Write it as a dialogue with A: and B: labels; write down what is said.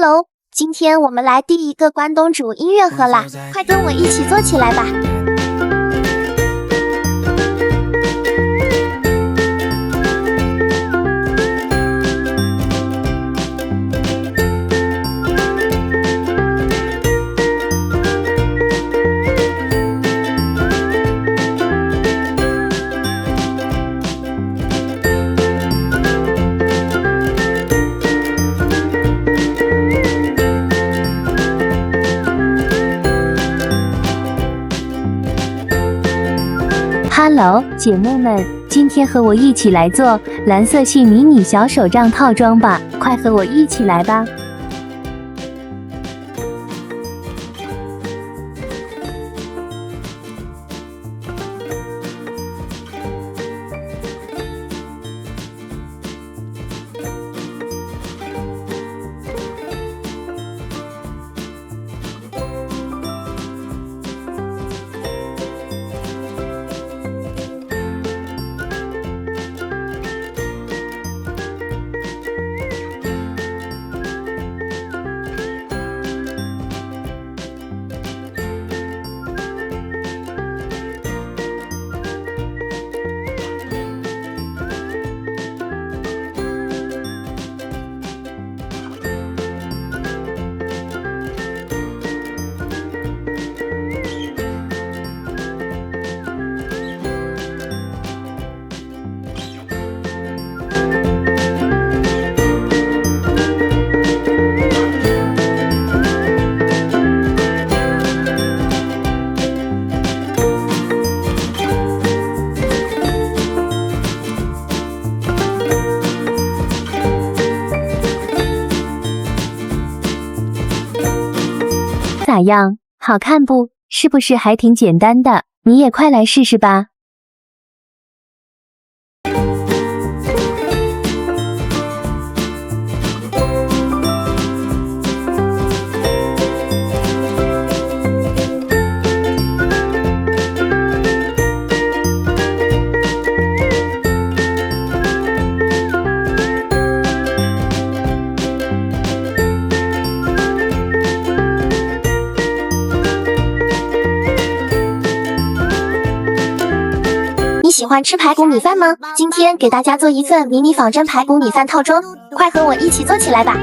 A: Hello， 今天我们来第一个关东煮音乐盒啦，快跟我一起做起来吧。
B: Hello， 姐妹们，今天和我一起来做蓝色系迷你小手杖套装吧，快和我一起来吧。咋样？好看不？是不是还挺简单的？你也快来试试吧。
A: 你喜欢吃排骨米饭吗？今天给大家做一份迷你仿真排骨米饭套装，快和我一起做起来吧。